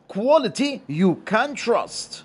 quality you can trust.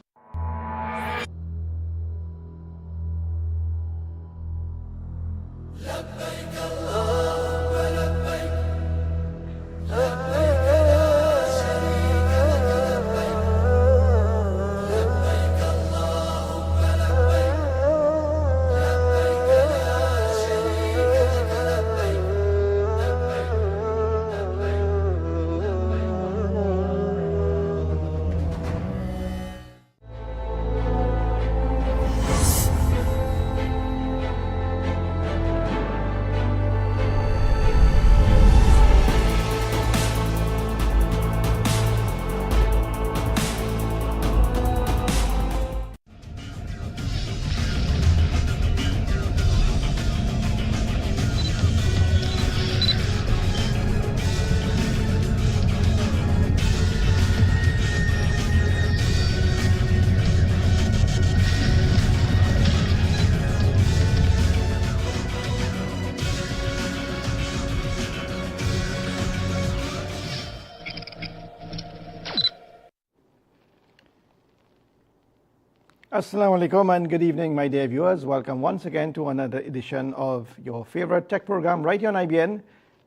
Assalamu alaikum and good evening, my dear viewers. Welcome once again to another edition of your favorite tech program right here on IBN,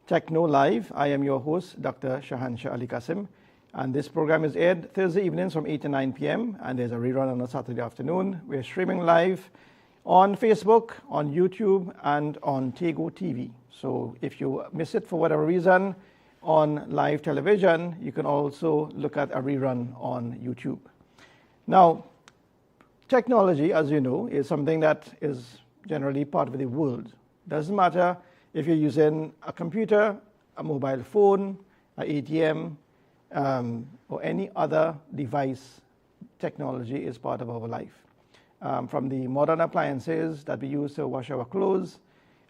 Techno Live. I am your host, Dr. Shahanshah Ali Qasim, and this program is aired Thursday evenings from 8 to 9 p.m. and there's a rerun on a Saturday afternoon. We're streaming live on Facebook, on YouTube, and on Tego TV. So if you miss it for whatever reason on live television, you can also look at a rerun on YouTube. Now, technology, as you know, is something that is generally part of the world. Doesn't matter if you're using a computer, a mobile phone, an ATM, or any other device, technology is part of our life. From the modern appliances that we use to wash our clothes,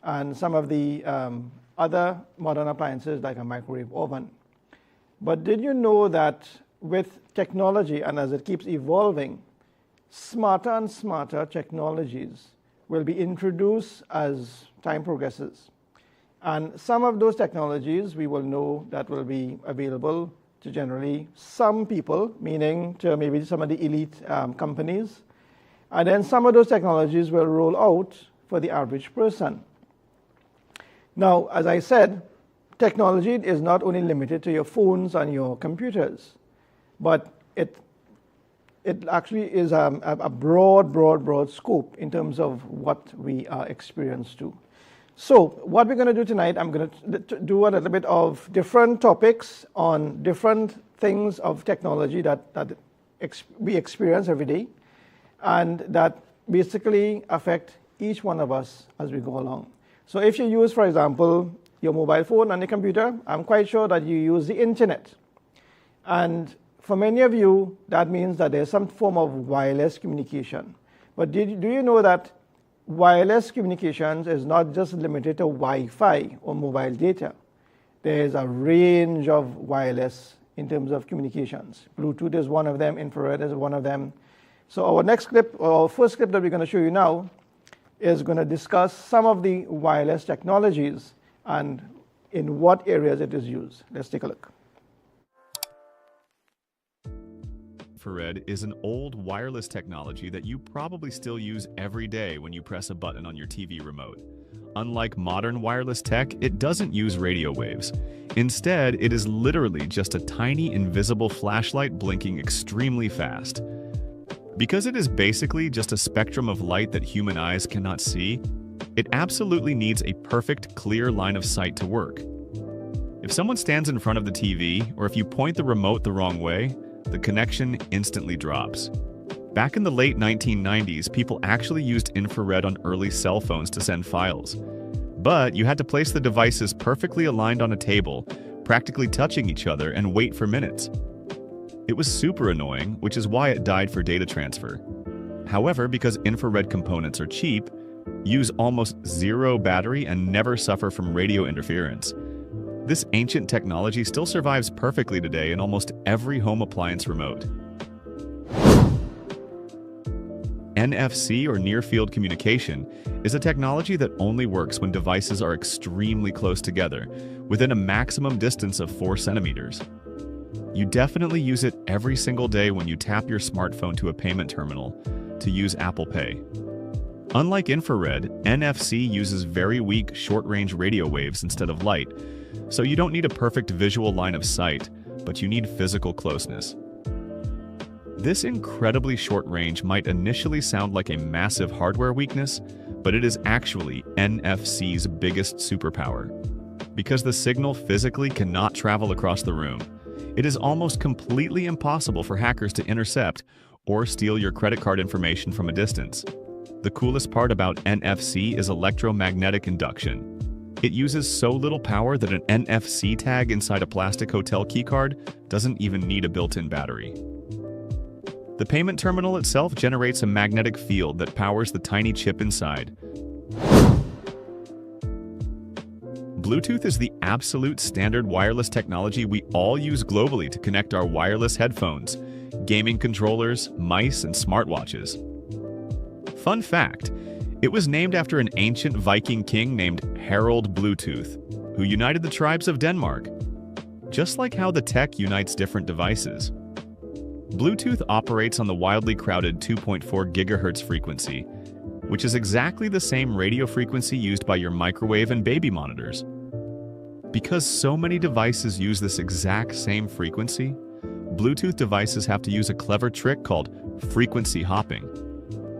and some of the other modern appliances like a microwave oven. But did you know that with technology, and as it keeps evolving, smarter and smarter technologies will be introduced as time progresses. And some of those technologies we will know that will be available to generally some people, meaning to maybe some of the elite companies. And then some of those technologies will roll out for the average person. Now, as I said, technology is not only limited to your phones and your computers, but it actually is a broad scope in terms of what we are experienced to. So what we're going to do tonight, I'm going to do a little bit of different topics on different things of technology that we experience every day and that basically affect each one of us as we go along. So if you use, for example, your mobile phone and your computer, I'm quite sure that you use the internet. And for many of you, that means that there's some form of wireless communication. But do you know that wireless communications is not just limited to Wi-Fi or mobile data? There's a range of wireless in terms of communications. Bluetooth is one of them, infrared is one of them. So our next clip, or our first clip that we're going to show you now, is going to discuss some of the wireless technologies and in what areas it is used. Let's take a look. Infrared is an old wireless technology that you probably still use every day when you press a button on your TV remote. Unlike modern wireless tech, it doesn't use radio waves. Instead, it is literally just a tiny invisible flashlight blinking extremely fast. Because it is basically just a spectrum of light that human eyes cannot see, it absolutely needs a perfect, clear line of sight to work. If someone stands in front of the TV, or if you point the remote the wrong way, the connection instantly drops. Back in the late 1990s, people actually used infrared on early cell phones to send files. But you had to place the devices perfectly aligned on a table, practically touching each other, and wait for minutes. It was super annoying, which is why it died for data transfer. However, because infrared components are cheap, use almost zero battery, and never suffer from radio interference, this ancient technology still survives perfectly today in almost every home appliance remote. NFC, or near-field communication, is a technology that only works when devices are extremely close together, within a maximum distance of 4 centimeters. You definitely use it every single day when you tap your smartphone to a payment terminal to use Apple Pay. Unlike infrared, NFC uses very weak short-range radio waves instead of light, so you don't need a perfect visual line of sight, but you need physical closeness. This incredibly short range might initially sound like a massive hardware weakness, but it is actually NFC's biggest superpower. Because the signal physically cannot travel across the room, it is almost completely impossible for hackers to intercept or steal your credit card information from a distance. The coolest part about NFC is electromagnetic induction. It uses so little power that an NFC tag inside a plastic hotel keycard doesn't even need a built-in battery. The payment terminal itself generates a magnetic field that powers the tiny chip inside. Bluetooth is the absolute standard wireless technology we all use globally to connect our wireless headphones, gaming controllers, mice, and smartwatches. Fun fact, it was named after an ancient Viking king named Harald Bluetooth, who united the tribes of Denmark. Just like how the tech unites different devices. Bluetooth operates on the wildly crowded 2.4 GHz frequency, which is exactly the same radio frequency used by your microwave and baby monitors. Because so many devices use this exact same frequency, Bluetooth devices have to use a clever trick called frequency hopping.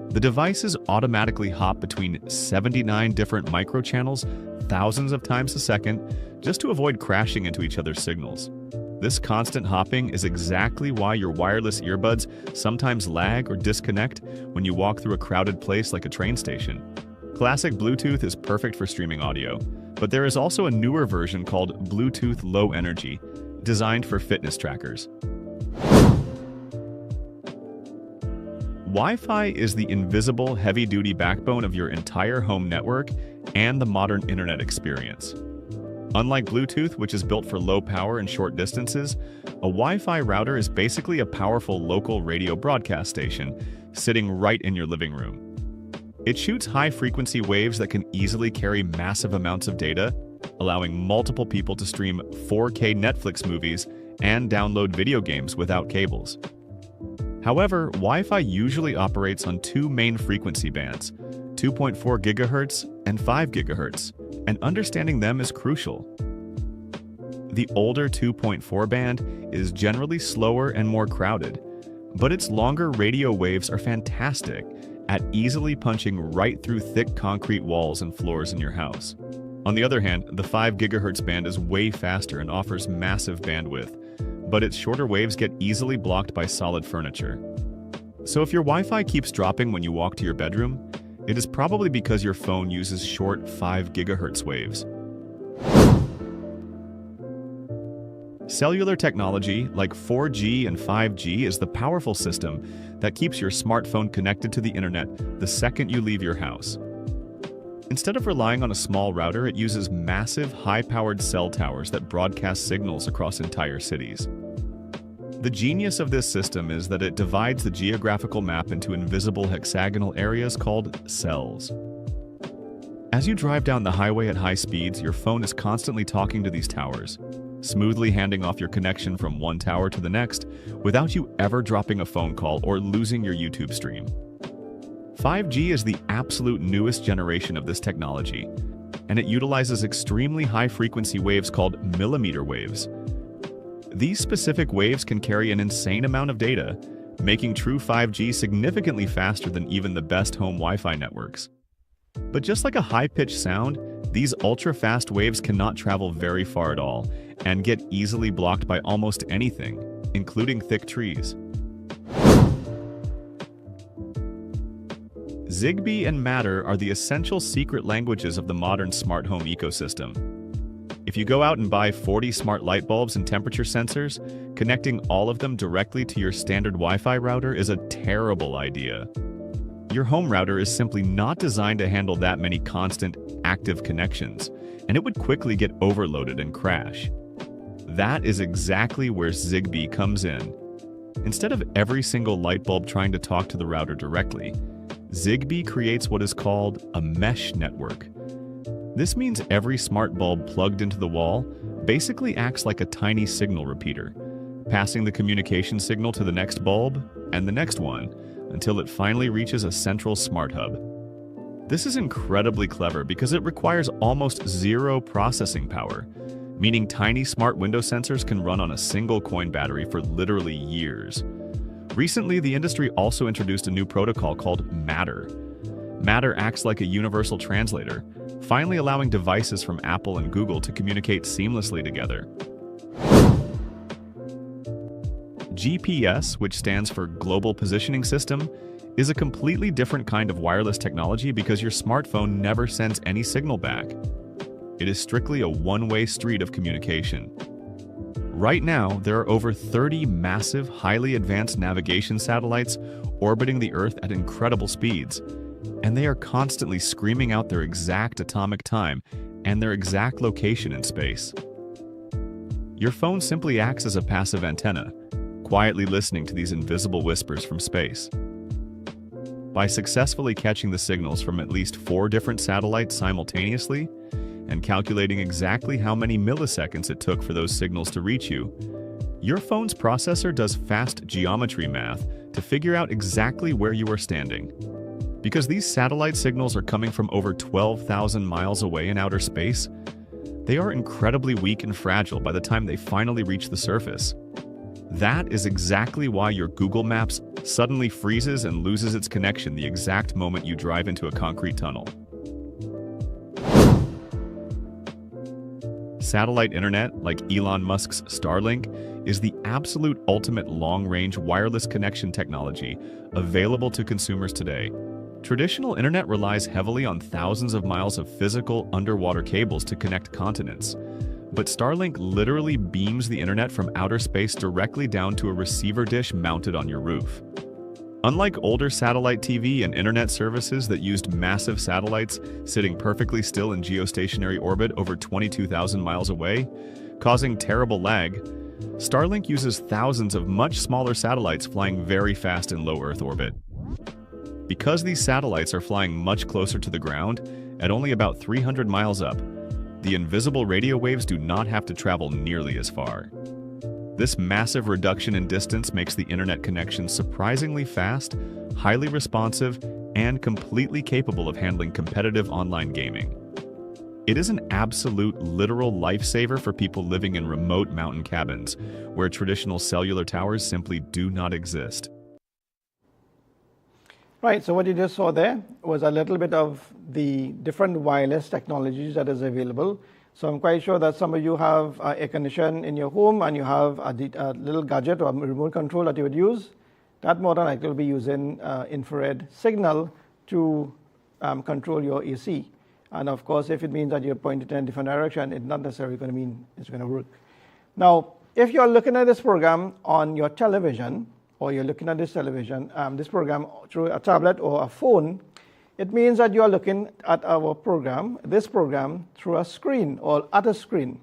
The devices automatically hop between 79 different microchannels thousands of times a second just to avoid crashing into each other's signals. This constant hopping is exactly why your wireless earbuds sometimes lag or disconnect when you walk through a crowded place like a train station. Classic Bluetooth is perfect for streaming audio, but there is also a newer version called Bluetooth Low Energy, designed for fitness trackers. Wi-Fi is the invisible, heavy-duty backbone of your entire home network and the modern internet experience. Unlike Bluetooth, which is built for low power and short distances, a Wi-Fi router is basically a powerful local radio broadcast station sitting right in your living room. It shoots high-frequency waves that can easily carry massive amounts of data, allowing multiple people to stream 4K Netflix movies and download video games without cables. However, Wi-Fi usually operates on two main frequency bands, 2.4 GHz and 5 GHz, and understanding them is crucial. The older 2.4 band is generally slower and more crowded, but its longer radio waves are fantastic at easily punching right through thick concrete walls and floors in your house. On the other hand, the 5 GHz band is way faster and offers massive bandwidth, but its shorter waves get easily blocked by solid furniture. So if your Wi-Fi keeps dropping when you walk to your bedroom, it is probably because your phone uses short 5 GHz waves. Cellular technology like 4G and 5G is the powerful system that keeps your smartphone connected to the internet the second you leave your house. Instead of relying on a small router, it uses massive, high-powered cell towers that broadcast signals across entire cities. The genius of this system is that it divides the geographical map into invisible hexagonal areas called cells. As you drive down the highway at high speeds, your phone is constantly talking to these towers, smoothly handing off your connection from one tower to the next without you ever dropping a phone call or losing your YouTube stream. 5G is the absolute newest generation of this technology, and it utilizes extremely high-frequency waves called millimeter waves. These specific waves can carry an insane amount of data, making true 5G significantly faster than even the best home Wi-Fi networks. But just like a high-pitched sound, these ultra-fast waves cannot travel very far at all and get easily blocked by almost anything, including thick trees. Zigbee and Matter are the essential secret languages of the modern smart home ecosystem. If you go out and buy 40 smart light bulbs and temperature sensors, connecting all of them directly to your standard Wi-Fi router is a terrible idea. Your home router is simply not designed to handle that many constant, active connections, and it would quickly get overloaded and crash. That is exactly where Zigbee comes in. Instead of every single light bulb trying to talk to the router directly, Zigbee creates what is called a mesh network. This means every smart bulb plugged into the wall basically acts like a tiny signal repeater, passing the communication signal to the next bulb and the next one until it finally reaches a central smart hub. This is incredibly clever because it requires almost zero processing power, meaning tiny smart window sensors can run on a single coin battery for literally years. Recently, the industry also introduced a new protocol called Matter. Matter acts like a universal translator, finally allowing devices from Apple and Google to communicate seamlessly together. GPS, which stands for Global Positioning System, is a completely different kind of wireless technology because your smartphone never sends any signal back. It is strictly a one-way street of communication. Right now, there are over 30 massive, highly advanced navigation satellites orbiting the Earth at incredible speeds, and they are constantly screaming out their exact atomic time and their exact location in space. Your phone simply acts as a passive antenna, quietly listening to these invisible whispers from space. By successfully catching the signals from at least 4 different satellites simultaneously, and calculating exactly how many milliseconds it took for those signals to reach you, your phone's processor does fast geometry math to figure out exactly where you are standing. Because these satellite signals are coming from over 12,000 miles away in outer space, they are incredibly weak and fragile by the time they finally reach the surface. That is exactly why your Google Maps suddenly freezes and loses its connection the exact moment you drive into a concrete tunnel. Satellite internet, like Elon Musk's Starlink, is the absolute ultimate long-range wireless connection technology available to consumers today. Traditional internet relies heavily on thousands of miles of physical underwater cables to connect continents. But Starlink literally beams the internet from outer space directly down to a receiver dish mounted on your roof. Unlike older satellite TV and internet services that used massive satellites sitting perfectly still in geostationary orbit over 22,000 miles away, causing terrible lag, Starlink uses thousands of much smaller satellites flying very fast in low Earth orbit. Because these satellites are flying much closer to the ground, at only about 300 miles up, the invisible radio waves do not have to travel nearly as far. This massive reduction in distance makes the internet connection surprisingly fast, highly responsive, and completely capable of handling competitive online gaming. It is an absolute literal lifesaver for people living in remote mountain cabins, where traditional cellular towers simply do not exist. Right, so what you just saw there was a little bit of the different wireless technologies that is available. So I'm quite sure that some of you have air condition in your home and you have a little gadget or a remote control that you would use. That more than likely will be using infrared signal to control your AC. And of course, if it means that you're pointed in a different direction, it's not necessarily going to mean it's going to work. Now, if you're looking at this program on your television, or you're looking at this program through a tablet or a phone, it means that you are looking at this program, through a screen or at a screen.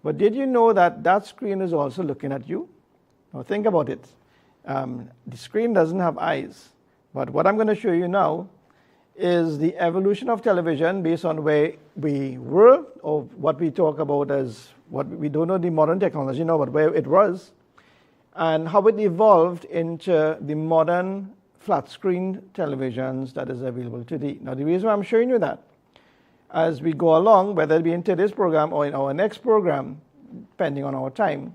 But did you know that that screen is also looking at you? Now think about it. The screen doesn't have eyes. But what I'm going to show you now is the evolution of television based on where we were, or what we talk about as what we don't know the modern technology now, but where it was, and how it evolved into the modern flat screen televisions that is available today. Now the reason why I'm showing you that, as we go along, whether it be in today's program or in our next program, depending on our time,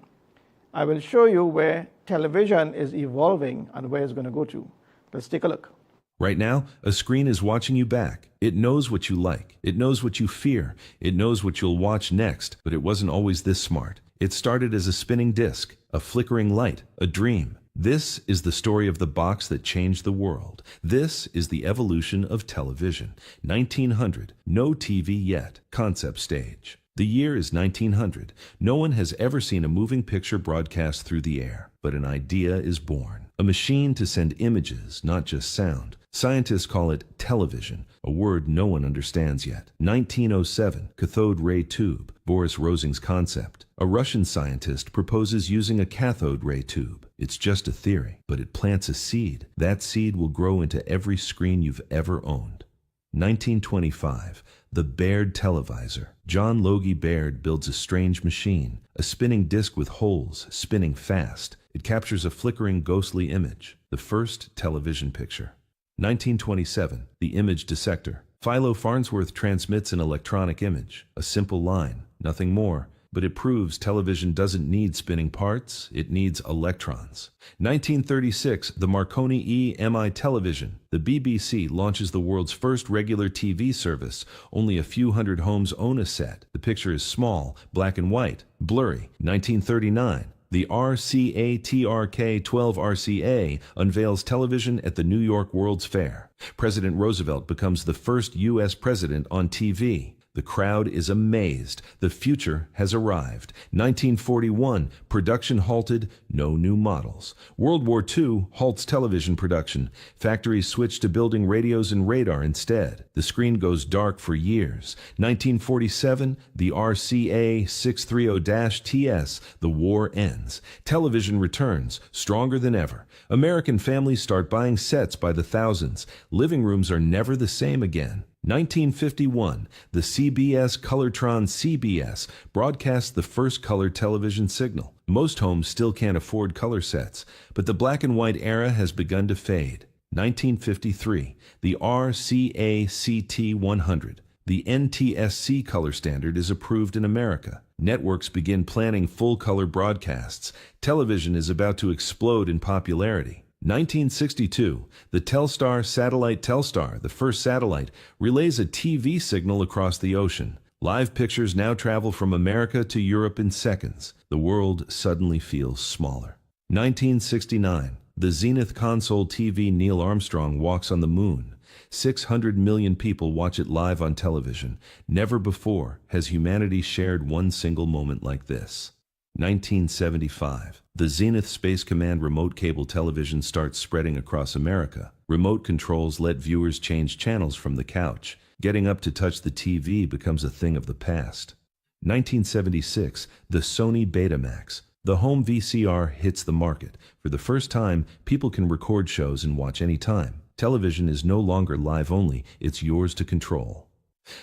I will show you where television is evolving and where it's going to go to. Let's take a look. Right now, a screen is watching you back. It knows what you like. It knows what you fear. It knows what you'll watch next, but it wasn't always this smart. It started as a spinning disc, a flickering light, a dream. This is the story of the box that changed the world. This is the evolution of television. 1900, no TV yet, concept stage. The year is 1900. No one has ever seen a moving picture broadcast through the air, but an idea is born. A machine to send images, not just sound. Scientists call it television, a word no one understands yet. 1907, cathode ray tube, Boris Rosing's concept. A Russian scientist proposes using a cathode ray tube. It's just a theory, but it plants a seed. That seed will grow into every screen you've ever owned. 1925, the Baird televisor. John Logie Baird builds a strange machine, a spinning disc with holes, spinning fast. It captures a flickering, ghostly image, the first television picture. 1927, the image dissector. Philo Farnsworth transmits an electronic image, a simple line, nothing more, but it proves television doesn't need spinning parts, it needs electrons. 1936, the Marconi EMI television. The BBC launches the world's first regular TV service. Only a few hundred homes own a set. The picture is small, black and white, blurry. 1939, the RCA-TRK 12RCA unveils television at the New York World's Fair. President Roosevelt becomes the first U.S. president on TV. The crowd is amazed. The future has arrived. 1941, production halted, no new models. World War II halts television production. Factories switch to building radios and radar instead. The screen goes dark for years. 1947, the RCA 630-TS, the war ends. Television returns, stronger than ever. American families start buying sets by the thousands. Living rooms are never the same again. 1951, the CBS Colortron CBS broadcasts the first color television signal. Most homes still can't afford color sets, but the black and white era has begun to fade. 1953, the RCA-CT 100. The NTSC color standard is approved in America. Networks begin planning full-color broadcasts. Television is about to explode in popularity. 1962, the Telstar satellite Telstar, the first satellite, relays a TV signal across the ocean. Live pictures now travel from America to Europe in seconds. The world suddenly feels smaller. 1969, the Zenith console TV Neil Armstrong walks on the moon. 600 million people watch it live on television. Never before has humanity shared one single moment like this. 1975. The Zenith Space Command remote cable television starts spreading across America. Remote controls let viewers change channels from the couch. Getting up to touch the TV becomes a thing of the past. 1976. The Sony Betamax. The home VCR hits the market. For the first time, people can record shows and watch anytime. Television is no longer live only, it's yours to control.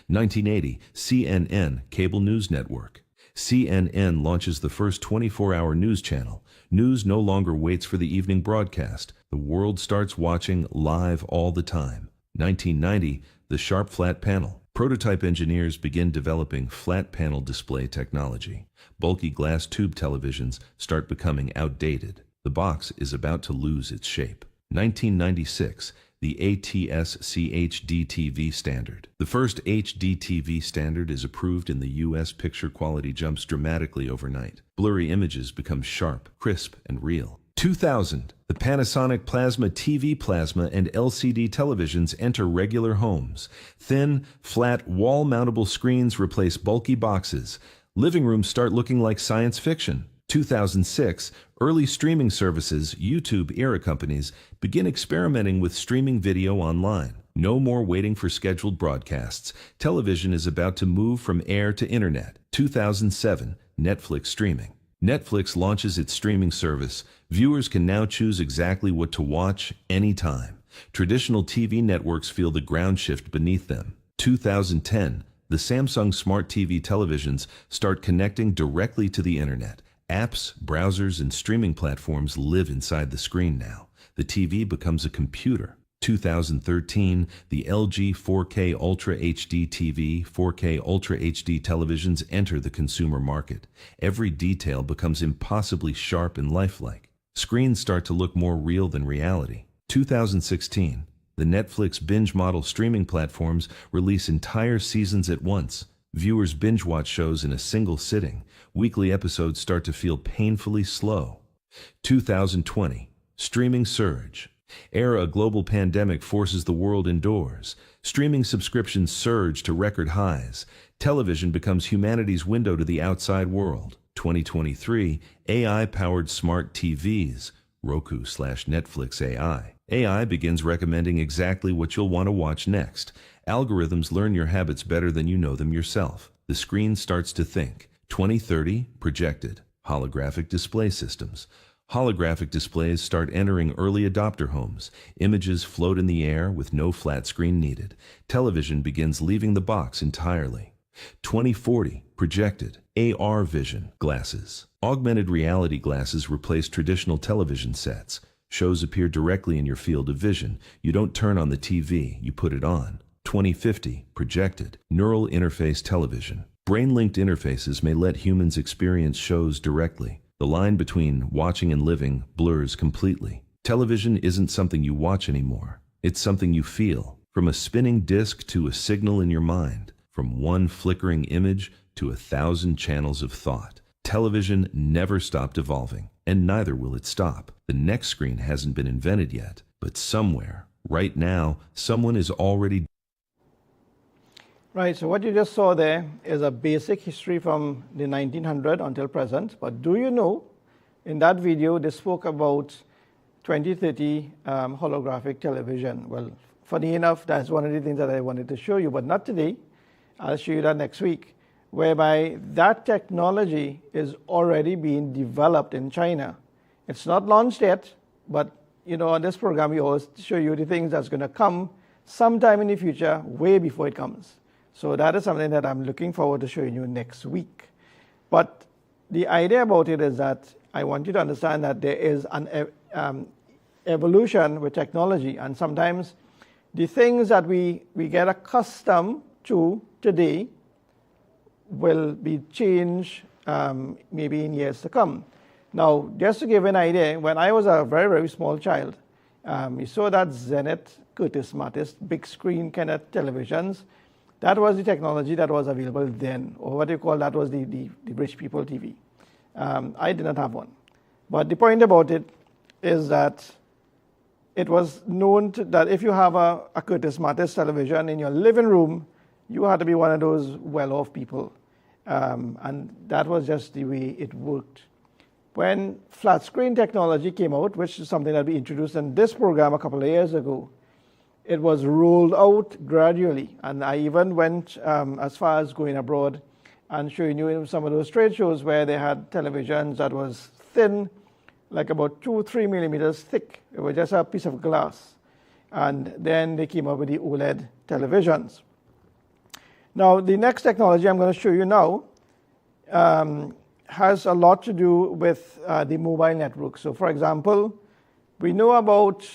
1980. CNN Cable News Network. CNN launches the first 24-hour news channel. News no longer waits for the evening broadcast. The world starts watching live all the time. 1990, the Sharp Flat Panel. Prototype engineers begin developing flat panel display technology. Bulky glass tube televisions start becoming outdated. The box is about to lose its shape. 1996, the ATSC HD-TV standard. The first HD-TV standard is approved in the U.S. Picture quality jumps dramatically overnight. Blurry images become sharp, crisp, and real. 2000, the Panasonic Plasma TV Plasma and LCD televisions enter regular homes. Thin, flat, wall-mountable screens replace bulky boxes. Living rooms start looking like science fiction. 2006, early streaming services, YouTube-era companies, begin experimenting with streaming video online. No more waiting for scheduled broadcasts. Television is about to move from air to internet. 2007, Netflix streaming. Netflix launches its streaming service. Viewers can now choose exactly what to watch anytime. Traditional TV networks feel the ground shift beneath them. 2010, the Samsung Smart TV televisions start connecting directly to the internet. Apps, browsers, and streaming platforms live inside the screen now. The TV becomes a computer. 2013, the LG 4K Ultra HD TV, 4K Ultra HD televisions enter the consumer market. Every detail becomes impossibly sharp and lifelike. Screens start to look more real than reality. 2016, the Netflix binge model streaming platforms release entire seasons at once. Viewers binge-watch shows in a single sitting. Weekly episodes start to feel painfully slow. 2020, streaming surge. Ere a global pandemic forces the world indoors, streaming subscriptions surge to record highs. Television becomes humanity's window to the outside world. 2023, AI-powered smart TVs. Roku/Netflix AI. AI begins recommending exactly what you'll want to watch next. Algorithms learn your habits better than you know them yourself. The screen starts to think. 2030, projected. Holographic display systems. Holographic displays start entering early adopter homes. Images float in the air with no flat screen needed. Television begins leaving the box entirely. 2040, projected, AR vision, glasses. Augmented reality glasses replace traditional television sets. Shows appear directly in your field of vision. You don't turn on the TV, you put it on. 2050, projected, neural interface television. Brain-linked interfaces may let humans experience shows directly. The line between watching and living blurs completely. Television isn't something you watch anymore. It's something you feel. From a spinning disc to a signal in your mind. From one flickering image to 1,000 channels of thought. Television never stopped evolving, and neither will it stop. The next screen hasn't been invented yet, but somewhere, right now, someone is already. Right, so what you just saw there is a basic history from the 1900 until present. But do you know, in that video, they spoke about 2030 holographic television. Well, funny enough, that's one of the things that I wanted to show you, but not today. I'll show you that next week, whereby that technology is already being developed in China. It's not launched yet, but on this program, we always show you the things that's going to come sometime in the future, way before it comes. So that is something that I'm looking forward to showing you next week. But the idea about it is that I want you to understand that there is an evolution with technology, and sometimes the things that we get accustomed to today will be changed maybe in years to come. Now, just to give an idea, when I was a very, very small child, you saw that Zenith, Curtis Mattis, big screen kind of televisions. That was the technology that was available then, or what you call that was the rich people TV. I did not have one. But the point about it is that it was known that if you have a Curtis Mattis television in your living room, you had to be one of those well-off people. And that was just the way it worked. When flat screen technology came out, which is something that we introduced in this program a couple of years ago, it was rolled out gradually, and I even went as far as going abroad and showing you in some of those trade shows where they had televisions that was thin, like about 2-3 millimeters thick. It was just a piece of glass. And then they came up with the OLED televisions. Now, the next technology I'm going to show you now has a lot to do with the mobile network. So, for example, we know about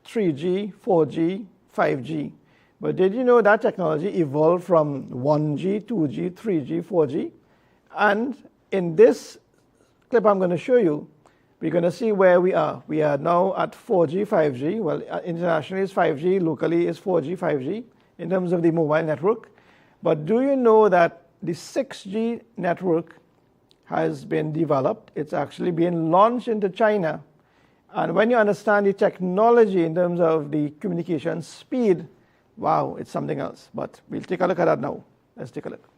3G, 4G, 5G. But did you know that technology evolved from 1G, 2G, 3G, 4G? And in this clip I'm going to show you, we're going to see where we are. We are now at 4G, 5G. Well, internationally it's 5G, locally it's 4G, 5G in terms of the mobile network. But do you know that the 6G network has been developed? It's actually being launched into China. And when you understand the technology in terms of the communication speed, wow, it's something else. But we'll take a look at that now. Let's take a look.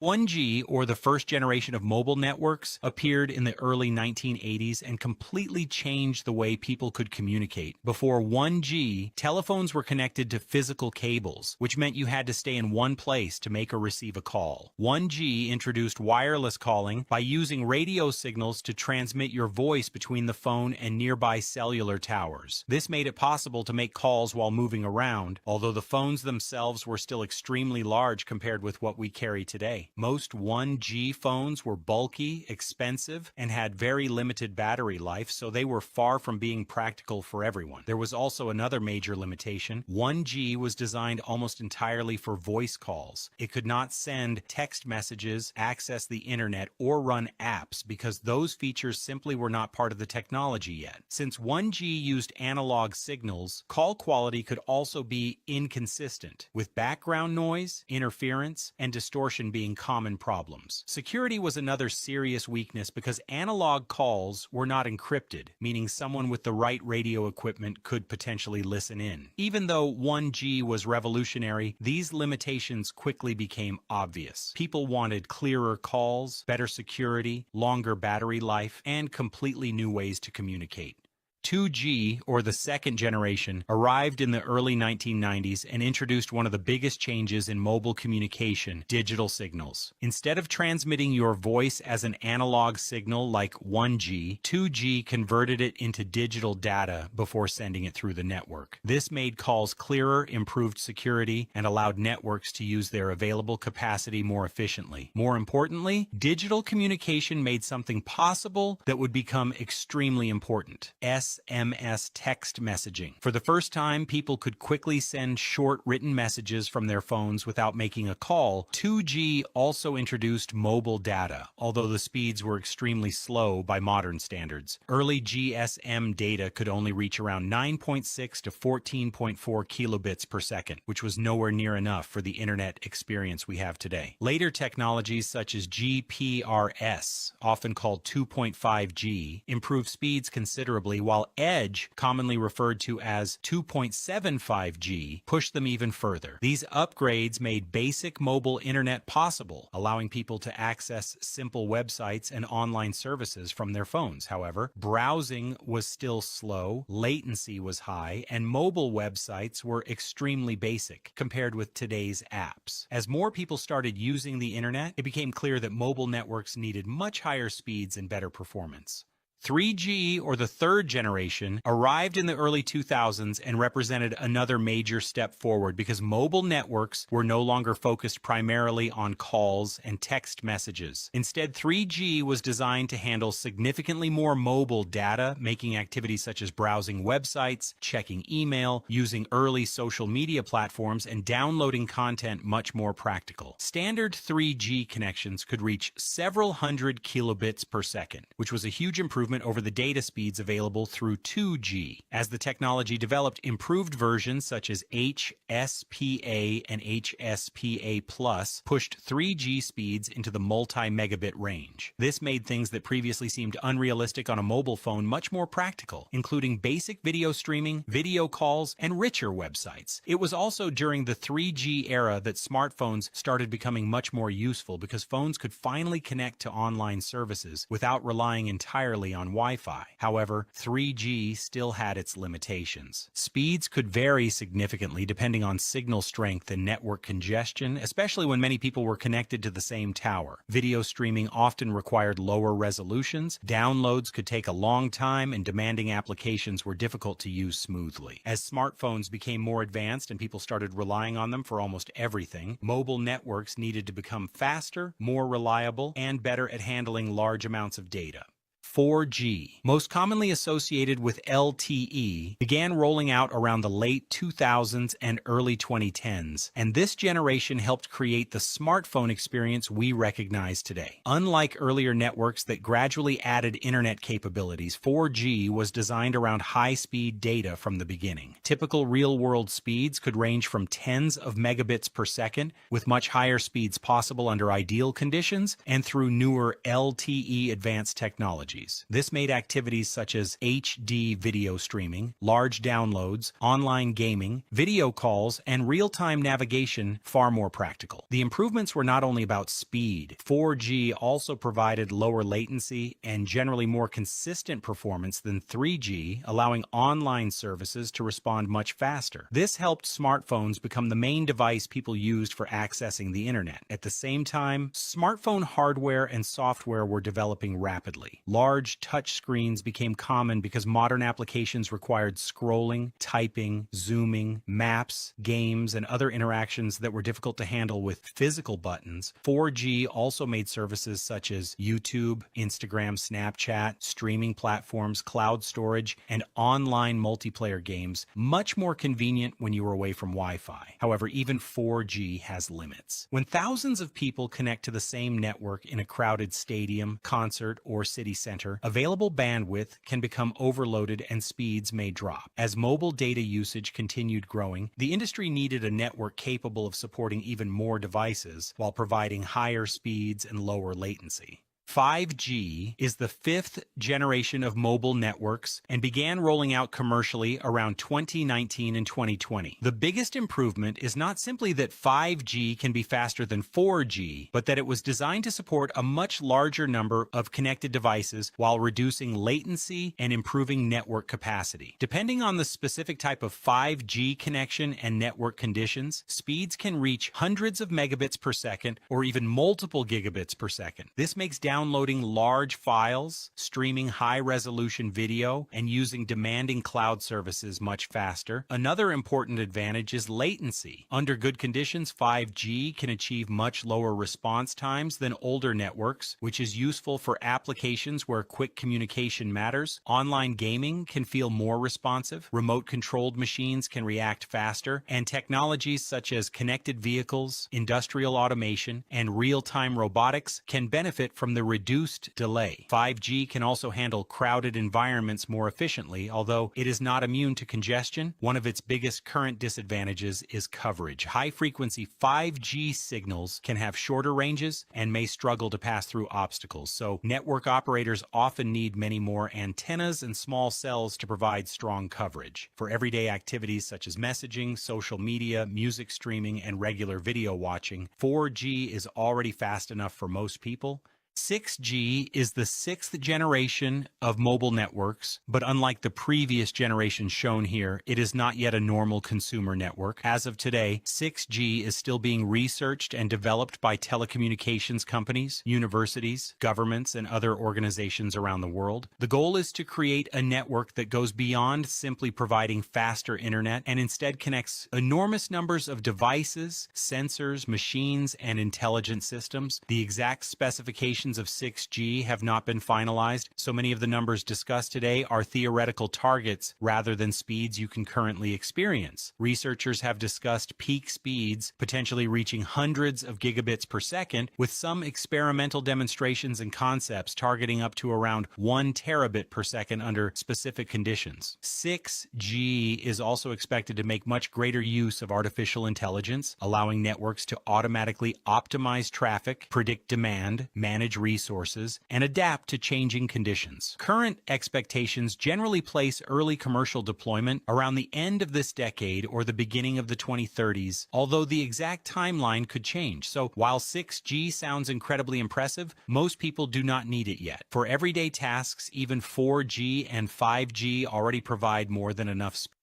1G, or the first generation of mobile networks, appeared in the early 1980s and completely changed the way people could communicate. Before 1G, telephones were connected to physical cables, which meant you had to stay in one place to make or receive a call. 1G introduced wireless calling by using radio signals to transmit your voice between the phone and nearby cellular towers. This made it possible to make calls while moving around, although the phones themselves were still extremely large compared with what we carry today. Most 1G phones were bulky, expensive, and had very limited battery life, so they were far from being practical for everyone. There was also another major limitation. 1G was designed almost entirely for voice calls. It could not send text messages, access the internet, or run apps because those features simply were not part of the technology yet. Since 1G used analog signals, call quality could also be inconsistent, with background noise, interference, and distortion being common problems. Security was another serious weakness because analog calls were not encrypted, meaning someone with the right radio equipment could potentially listen in. Even though 1G was revolutionary, these limitations quickly became obvious. People wanted clearer calls, better security, longer battery life, and completely new ways to communicate. 2G, or the second generation, arrived in the early 1990s and introduced one of the biggest changes in mobile communication: digital signals. Instead of transmitting your voice as an analog signal like 1G, 2G converted it into digital data before sending it through the network. This made calls clearer, improved security, and allowed networks to use their available capacity more efficiently. More importantly, digital communication made something possible that would become extremely important: SMS text messaging. For the first time, people could quickly send short written messages from their phones without making a call. 2G also introduced mobile data, although the speeds were extremely slow by modern standards. Early GSM data could only reach around 9.6 to 14.4 kilobits per second, which was nowhere near enough for the internet experience we have today. Later technologies such as GPRS, often called 2.5G, improved speeds considerably, while EDGE, commonly referred to as 2.75G, pushed them even further. These upgrades made basic mobile internet possible, allowing people to access simple websites and online services from their phones. However, browsing was still slow, latency was high, and mobile websites were extremely basic compared with today's apps. As more people started using the internet, it became clear that mobile networks needed much higher speeds and better performance. 3G, or the third generation, arrived in the early 2000s and represented another major step forward because mobile networks were no longer focused primarily on calls and text messages. Instead, 3G was designed to handle significantly more mobile data, making activities such as browsing websites, checking email, using early social media platforms, and downloading content much more practical. Standard 3G connections could reach several hundred kilobits per second, which was a huge improvement over the data speeds available through 2G. As the technology developed, improved versions such as HSPA and HSPA+ pushed 3G speeds into the multi-megabit range. This made things that previously seemed unrealistic on a mobile phone much more practical, including basic video streaming, video calls, and richer websites. It was also during the 3G era that smartphones started becoming much more useful because phones could finally connect to online services without relying entirely on Wi-Fi. However, 3G still had its limitations. Speeds could vary significantly depending on signal strength and network congestion, especially when many people were connected to the same tower. Video streaming often required lower resolutions, downloads could take a long time, and demanding applications were difficult to use smoothly. As smartphones became more advanced and people started relying on them for almost everything, mobile networks needed to become faster, more reliable, and better at handling large amounts of data. 4G, most commonly associated with LTE, began rolling out around the late 2000s and early 2010s, and this generation helped create the smartphone experience we recognize today. Unlike earlier networks that gradually added internet capabilities, 4G was designed around high-speed data from the beginning. Typical real-world speeds could range from tens of megabits per second, with much higher speeds possible under ideal conditions and through newer LTE advanced technology. This made activities such as HD video streaming, large downloads, online gaming, video calls, and real-time navigation far more practical. The improvements were not only about speed. 4G also provided lower latency and generally more consistent performance than 3G, allowing online services to respond much faster. This helped smartphones become the main device people used for accessing the internet. At the same time, smartphone hardware and software were developing rapidly. Large touch screens became common because modern applications required scrolling, typing, zooming, maps, games, and other interactions that were difficult to handle with physical buttons. 4G also made services such as YouTube, Instagram, Snapchat, streaming platforms, cloud storage, and online multiplayer games much more convenient when you were away from Wi-Fi. However, even 4G has limits. When thousands of people connect to the same network in a crowded stadium, concert, or city center, available bandwidth can become overloaded and speeds may drop. As mobile data usage continued growing, the industry needed a network capable of supporting even more devices while providing higher speeds and lower latency. 5G is the fifth generation of mobile networks and began rolling out commercially around 2019 and 2020. The biggest improvement is not simply that 5G can be faster than 4G, but that it was designed to support a much larger number of connected devices while reducing latency and improving network capacity. Depending on the specific type of 5G connection and network conditions, speeds can reach hundreds of megabits per second or even multiple gigabits per second. This makes downloading large files, streaming high-resolution video, and using demanding cloud services much faster. Another important advantage is latency. Under good conditions, 5G can achieve much lower response times than older networks, which is useful for applications where quick communication matters. Online gaming can feel more responsive, remote-controlled machines can react faster, and technologies such as connected vehicles, industrial automation, and real-time robotics can benefit from the reduced delay. 5G can also handle crowded environments more efficiently, although it is not immune to congestion. One of its biggest current disadvantages is coverage. High-frequency 5G signals can have shorter ranges and may struggle to pass through obstacles, so network operators often need many more antennas and small cells to provide strong coverage. For everyday activities such as messaging, social media, music streaming, and regular video watching, 4G is already fast enough for most people. 6G is the sixth generation of mobile networks, but unlike the previous generation shown here, it is not yet a normal consumer network. As of today, 6G is still being researched and developed by telecommunications companies, universities, governments, and other organizations around the world. The goal is to create a network that goes beyond simply providing faster internet and instead connects enormous numbers of devices, sensors, machines, and intelligent systems. The exact specifications of 6G have not been finalized, so many of the numbers discussed today are theoretical targets rather than speeds you can currently experience. Researchers have discussed peak speeds potentially reaching hundreds of gigabits per second, with some experimental demonstrations and concepts targeting up to around 1 terabit per second under specific conditions. 6G is also expected to make much greater use of artificial intelligence, allowing networks to automatically optimize traffic, predict demand, manage resources, and adapt to changing conditions. Current expectations generally place early commercial deployment around the end of this decade or the beginning of the 2030s, although the exact timeline could change. So while 6G sounds incredibly impressive, most people do not need it yet. For everyday tasks, even 4G and 5G already provide more than enough speed.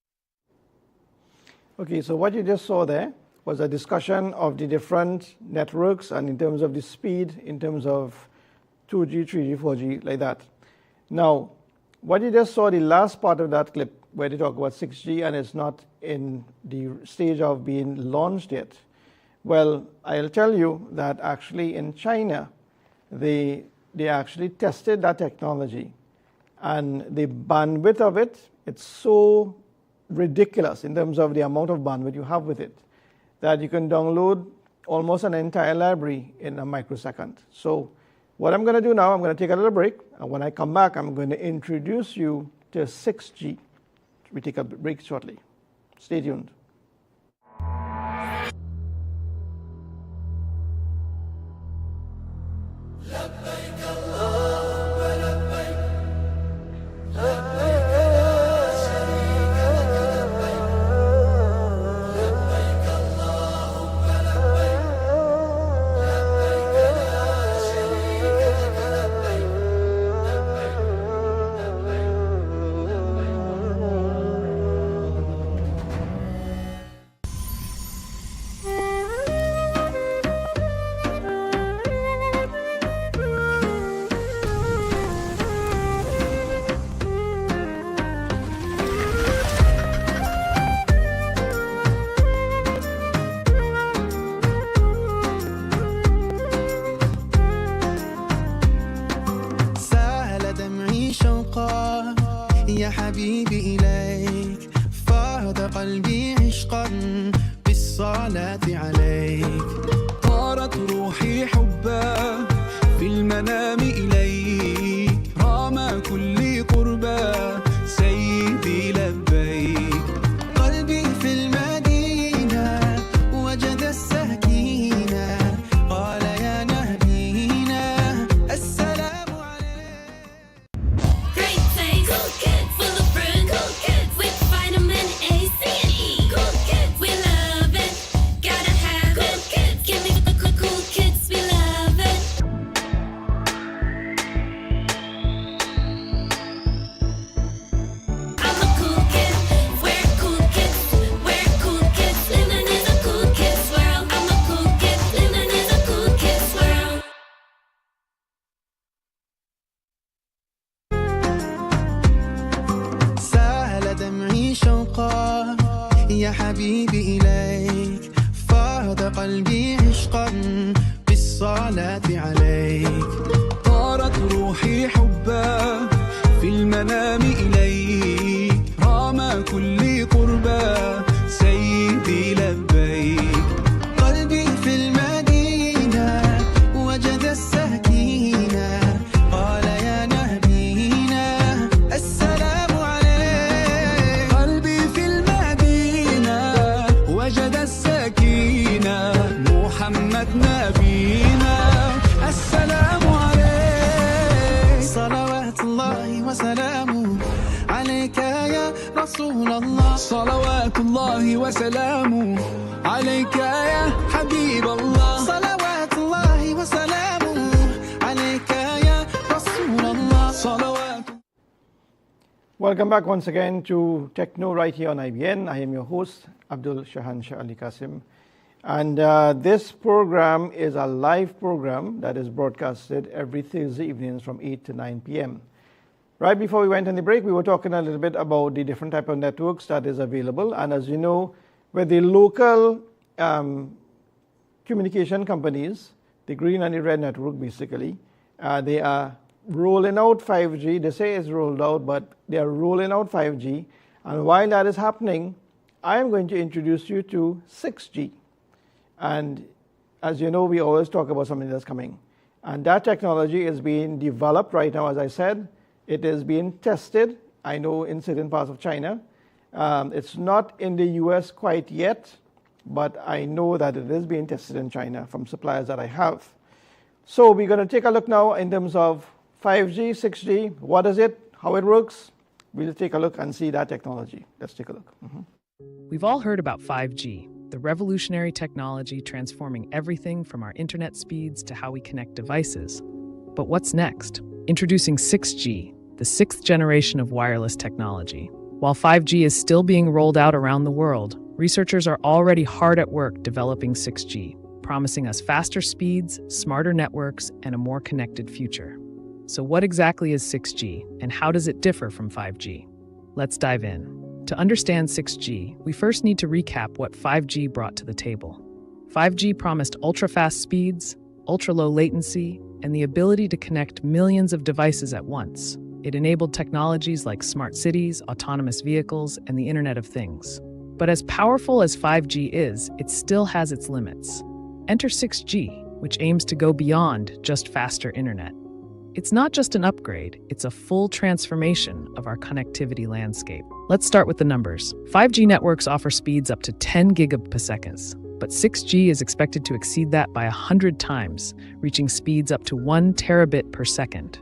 Okay, so what you just saw there was a discussion of the different networks and in terms of the speed, in terms of 2G, 3G, 4G, like that. Now, what you just saw, the last part of that clip where they talk about 6G and it's not in the stage of being launched yet. Well, I'll tell you that actually in China, they actually tested that technology, and the bandwidth of it, it's so ridiculous in terms of the amount of bandwidth you have with it, that you can download almost an entire library in a microsecond. So what I'm going to do now, I'm going to take a little break, and when I come back, I'm going to introduce you to 6G. We take a break shortly. Stay tuned. يا حبيبي إليك فاض قلبي عشقا بالصلاة عليك طارت روحي حبا في المنام إليك رام كل قربا سيدي لبيك قلبي في المدينة وجد السكينة قال يا نبينا السلام عليك قلبي في المدينة وجد السكينة محمد نبينا السلام عليك صلوات الله وسلامه عليك يا رسول الله صلوات الله وسلامه عليك يا حبيب الله صلوات الله وسلامه عليك يا رسول الله صلوات. Welcome back once again to Techno right here on IBN. I am your host, Abdul Shahan Shah Ali Qasim. And this program is a live program that is broadcasted every Thursday evenings from 8 to 9 p.m. Right before we went on the break, we were talking a little bit about the different type of networks that is available. And as you know, with the local communication companies, the green and the red network basically, they are rolling out 5G. They say it's rolled out, but they are rolling out 5G. And while that is happening, I am going to introduce you to 6G. And as you know, we always talk about something that's coming. And that technology is being developed right now, as I said. It is being tested, I know, in certain parts of China. It's not in the US quite yet, but I know that it is being tested in China from suppliers that I have. So we're going to take a look now in terms of 5G, 6G. What is it? How it works? We'll take a look and see that technology. Let's take a look. We've all heard about 5G, the revolutionary technology transforming everything from our internet speeds to how we connect devices. But what's next? Introducing 6G, the sixth generation of wireless technology. While 5G is still being rolled out around the world, researchers are already hard at work developing 6G, promising us faster speeds, smarter networks, and a more connected future. So what exactly is 6G, and how does it differ from 5G? Let's dive in. To understand 6G, we first need to recap what 5G brought to the table. 5G promised ultra-fast speeds, ultra-low latency, and the ability to connect millions of devices at once. It enabled technologies like smart cities, autonomous vehicles, and the Internet of Things. But as powerful as 5G is, it still has its limits. Enter 6G, which aims to go beyond just faster internet. It's not just an upgrade, it's a full transformation of our connectivity landscape. Let's start with the numbers. 5G networks offer speeds up to 10 gigabits, but 6G is expected to exceed that by 100 times, reaching speeds up to 1 terabit per second.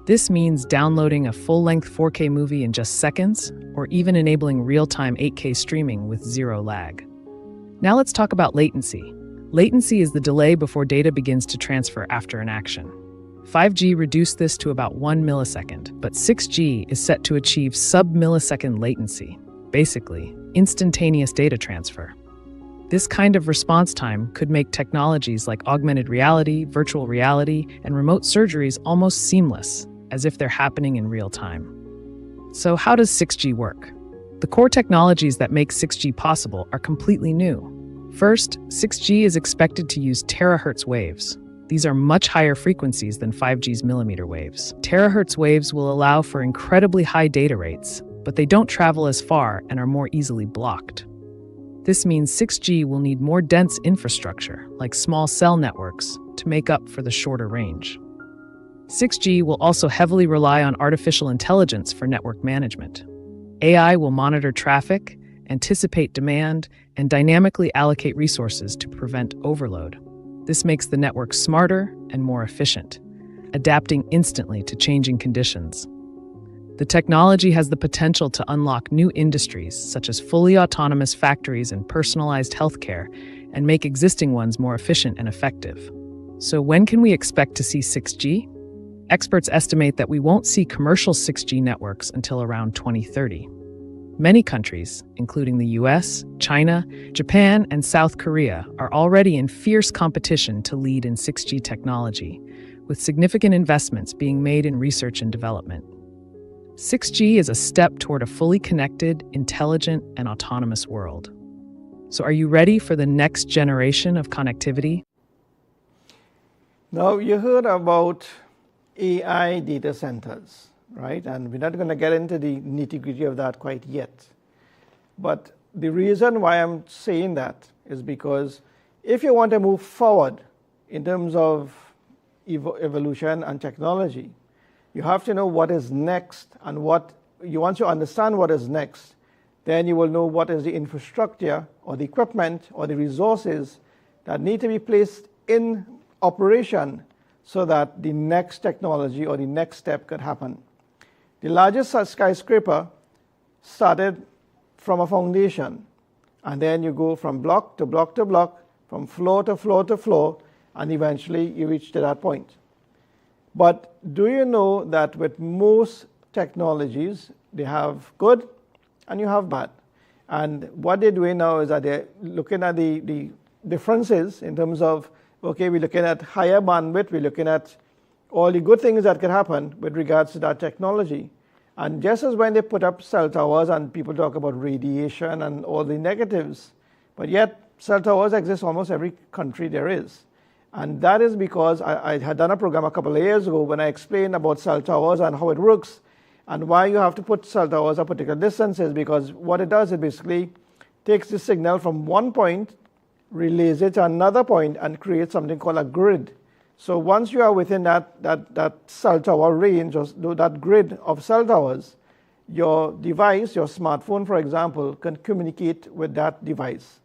This means downloading a full-length 4K movie in just seconds, or even enabling real-time 8K streaming with zero lag. Now let's talk about latency. Latency is the delay before data begins to transfer after an action. 5G reduced this to about 1 millisecond, but 6G is set to achieve sub-millisecond latency, basically instantaneous data transfer. This kind of response time could make technologies like augmented reality, virtual reality, and remote surgeries almost seamless, as if they're happening in real time. So how does 6G work? The core technologies that make 6G possible are completely new. First, 6G is expected to use terahertz waves. These are much higher frequencies than 5G's millimeter waves. Terahertz waves will allow for incredibly high data rates, but they don't travel as far and are more easily blocked. This means 6G will need more dense infrastructure, like small cell networks, to make up for the shorter range. 6G will also heavily rely on artificial intelligence for network management. AI will monitor traffic, anticipate demand, and dynamically allocate resources to prevent overload. This makes the network smarter and more efficient, adapting instantly to changing conditions. The technology has the potential to unlock new industries, such as fully autonomous factories and personalized healthcare, and make existing ones more efficient and effective. So when can we expect to see 6G? Experts estimate that we won't see commercial 6G networks until around 2030. Many countries, including the US, China, Japan, and South Korea, are already in fierce competition to lead in 6G technology, with significant investments being made in research and development. 6G is a step toward a fully connected, intelligent, and autonomous world. So are you ready for the next generation of connectivity? Now, you heard about AI data centers, right? And we're not going to get into the nitty-gritty of that quite yet. But the reason why I'm saying that is because if you want to move forward in terms of evolution and technology, you have to know what is next, and once you understand what is next, then you will know what is the infrastructure or the equipment or the resources that need to be placed in operation so that the next technology or the next step could happen. The largest skyscraper started from a foundation, and then you go from block to block to block, from floor to floor to floor, and eventually you reach to that point. But do you know that with most technologies, they have good and you have bad? And what they're doing now is that they're looking at the differences in terms of, okay, we're looking at higher bandwidth, we're looking at all the good things that could happen with regards to that technology. And just as when they put up cell towers and people talk about radiation and all the negatives, but yet cell towers exist almost every country there is. And that is because I had done a program a couple of years ago when I explained about cell towers and how it works and why you have to put cell towers at particular distances, because what it does, it basically takes the signal from one point, relays it to another point, and creates something called a grid. So once you are within that cell tower range, or that grid of cell towers, your device, your smartphone, for example, can communicate with that device.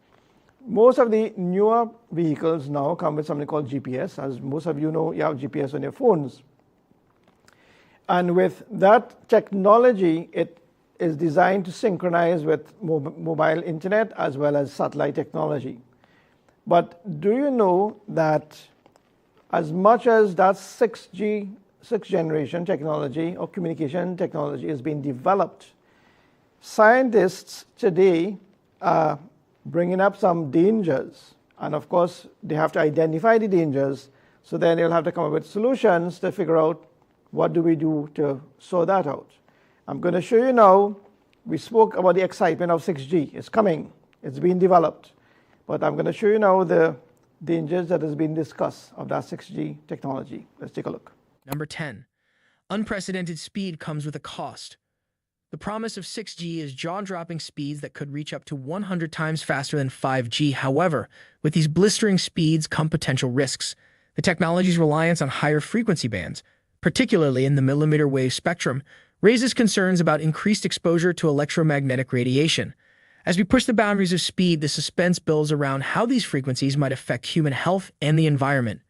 Most of the newer vehicles now come with something called GPS. As most of you know, you have GPS on your phones. And with that technology, it is designed to synchronize with mobile internet as well as satellite technology. But do you know that as much as that 6G, sixth generation technology or communication technology is being developed, scientists today are bringing up some dangers. And of course, they have to identify the dangers, so then they'll have to come up with solutions to figure out what do we do to sort that out. I'm going to show you now. We spoke about the excitement of 6G. It's coming. It's being developed. But I'm going to show you now the dangers that has been discussed of that 6G technology. Let's take a look. Number 10. Unprecedented speed comes with a cost. The promise of 6G is jaw-dropping speeds that could reach up to 100 times faster than 5G. However, with these blistering speeds come potential risks. The technology's reliance on higher frequency bands, particularly in the millimeter wave spectrum, raises concerns about increased exposure to electromagnetic radiation. As we push the boundaries of speed, the suspense builds around how these frequencies might affect human health and the environment.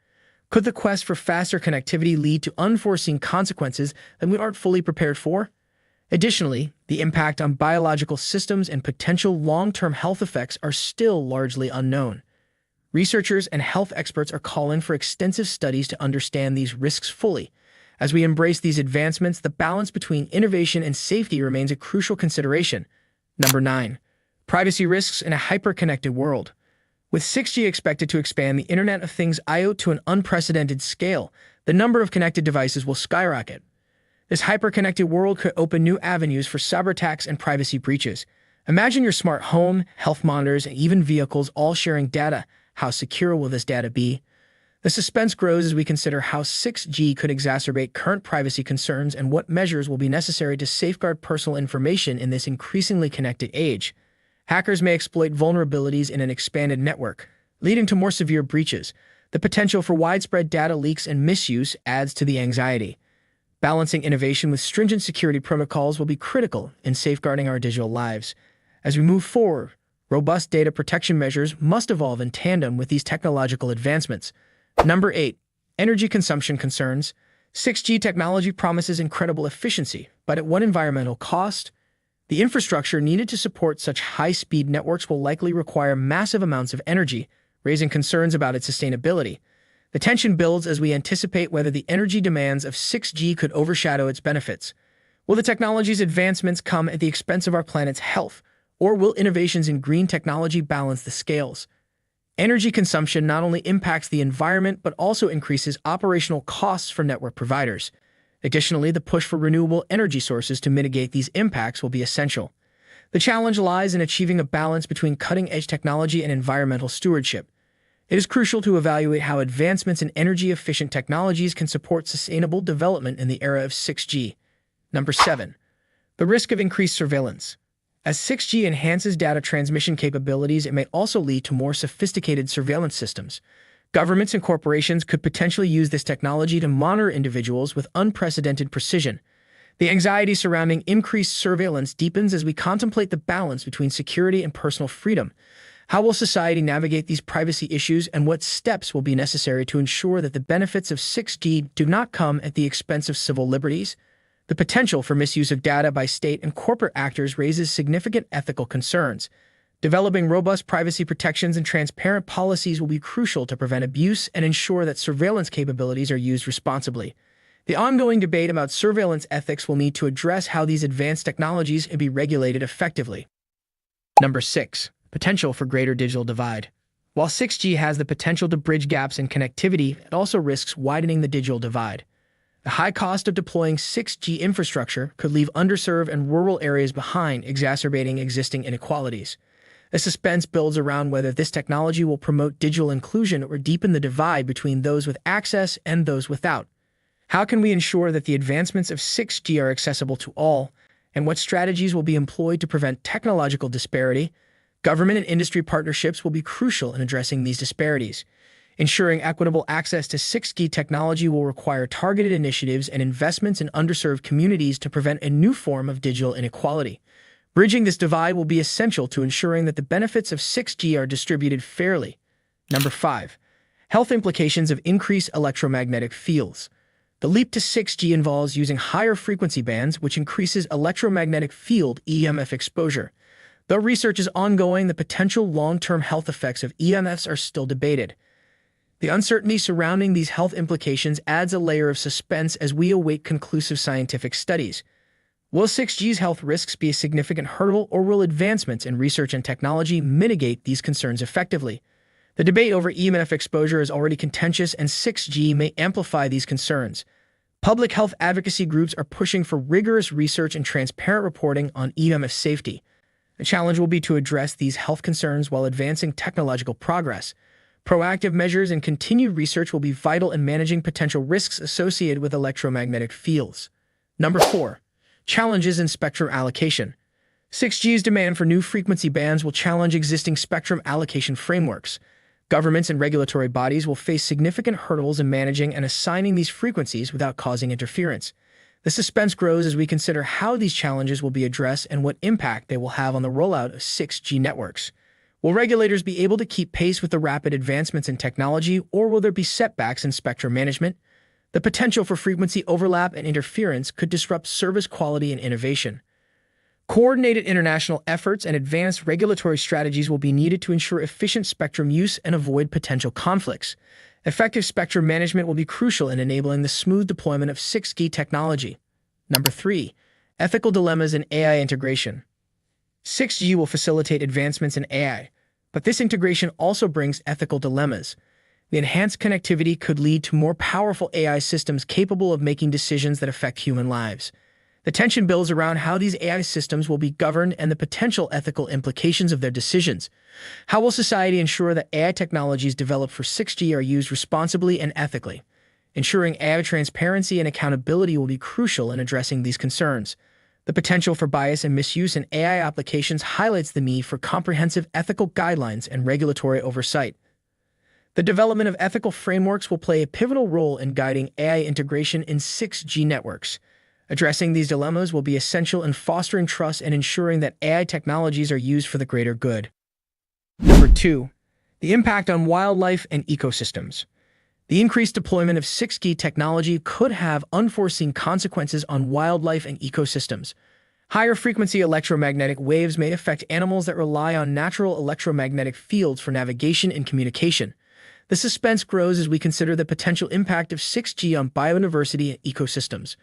Could the quest for faster connectivity lead to unforeseen consequences that we aren't fully prepared for? Additionally, the impact on biological systems and potential long-term health effects are still largely unknown. Researchers and health experts are calling for extensive studies to understand these risks fully. As we embrace these advancements, the balance between innovation and safety remains a crucial consideration. Number 9. Privacy risks in a hyper-connected world. With 6G expected to expand the Internet of Things IoT to an unprecedented scale, the number of connected devices will skyrocket. This hyper-connected world could open new avenues for cyberattacks and privacy breaches. Imagine your smart home, health monitors, and even vehicles all sharing data. How secure will this data be? The suspense grows as we consider how 6G could exacerbate current privacy concerns and what measures will be necessary to safeguard personal information in this increasingly connected age. Hackers may exploit vulnerabilities in an expanded network, leading to more severe breaches. The potential for widespread data leaks and misuse adds to the anxiety. Balancing innovation with stringent security protocols will be critical in safeguarding our digital lives. As we move forward, robust data protection measures must evolve in tandem with these technological advancements. Number 8. Energy consumption concerns. 6G technology promises incredible efficiency, but at what environmental cost? The infrastructure needed to support such high-speed networks will likely require massive amounts of energy, raising concerns about its sustainability. The tension builds as we anticipate whether the energy demands of 6G could overshadow its benefits. Will the technology's advancements come at the expense of our planet's health, or will innovations in green technology balance the scales? Energy consumption not only impacts the environment but also increases operational costs for network providers. Additionally, the push for renewable energy sources to mitigate these impacts will be essential. The challenge lies in achieving a balance between cutting-edge technology and environmental stewardship. It is crucial to evaluate how advancements in energy-efficient technologies can support sustainable development in the era of 6G. Number 7. The risk of increased surveillance. As 6G enhances data transmission capabilities, it may also lead to more sophisticated surveillance systems. Governments and corporations could potentially use this technology to monitor individuals with unprecedented precision. The anxiety surrounding increased surveillance deepens as we contemplate the balance between security and personal freedom. How will society navigate these privacy issues, and what steps will be necessary to ensure that the benefits of 6G do not come at the expense of civil liberties? The potential for misuse of data by state and corporate actors raises significant ethical concerns. Developing robust privacy protections and transparent policies will be crucial to prevent abuse and ensure that surveillance capabilities are used responsibly. The ongoing debate about surveillance ethics will need to address how these advanced technologies can be regulated effectively. Number 6. Potential for greater digital divide. While 6G has the potential to bridge gaps in connectivity, it also risks widening the digital divide. The high cost of deploying 6G infrastructure could leave underserved and rural areas behind, exacerbating existing inequalities. The suspense builds around whether this technology will promote digital inclusion or deepen the divide between those with access and those without. How can we ensure that the advancements of 6G are accessible to all, and what strategies will be employed to prevent technological disparity? Government and industry partnerships will be crucial in addressing these disparities. Ensuring equitable access to 6G technology will require targeted initiatives and investments in underserved communities to prevent a new form of digital inequality. Bridging this divide will be essential to ensuring that the benefits of 6G are distributed fairly. Number 5. Health implications of increased electromagnetic fields. The leap to 6G involves using higher frequency bands, which increases electromagnetic field (EMF) exposure. Though research is ongoing, the potential long-term health effects of EMFs are still debated. The uncertainty surrounding these health implications adds a layer of suspense as we await conclusive scientific studies. Will 6G's health risks be a significant hurdle, or will advancements in research and technology mitigate these concerns effectively? The debate over EMF exposure is already contentious, and 6G may amplify these concerns. Public health advocacy groups are pushing for rigorous research and transparent reporting on EMF safety. The challenge will be to address these health concerns while advancing technological progress. Proactive measures and continued research will be vital in managing potential risks associated with electromagnetic fields. Number 4. Challenges in spectrum allocation. 6G's demand for new frequency bands will challenge existing spectrum allocation frameworks. Governments and regulatory bodies will face significant hurdles in managing and assigning these frequencies without causing interference. The suspense grows as we consider how these challenges will be addressed and what impact they will have on the rollout of 6G networks. Will regulators be able to keep pace with the rapid advancements in technology, or will there be setbacks in spectrum management? The potential for frequency overlap and interference could disrupt service quality and innovation. Coordinated international efforts and advanced regulatory strategies will be needed to ensure efficient spectrum use and avoid potential conflicts. Effective spectrum management will be crucial in enabling the smooth deployment of 6G technology. Number 3. Ethical dilemmas in AI integration. 6G will facilitate advancements in AI, but this integration also brings ethical dilemmas. The enhanced connectivity could lead to more powerful AI systems capable of making decisions that affect human lives. The tension builds around how these AI systems will be governed and the potential ethical implications of their decisions. How will society ensure that AI technologies developed for 6G are used responsibly and ethically? Ensuring AI transparency and accountability will be crucial in addressing these concerns. The potential for bias and misuse in AI applications highlights the need for comprehensive ethical guidelines and regulatory oversight. The development of ethical frameworks will play a pivotal role in guiding AI integration in 6G networks. Addressing these dilemmas will be essential in fostering trust and ensuring that AI technologies are used for the greater good. Number 2. The impact on wildlife and ecosystems. The increased deployment of 6G technology could have unforeseen consequences on wildlife and ecosystems. Higher frequency electromagnetic waves may affect animals that rely on natural electromagnetic fields for navigation and communication. The suspense grows as we consider the potential impact of 6G on biodiversity and ecosystems.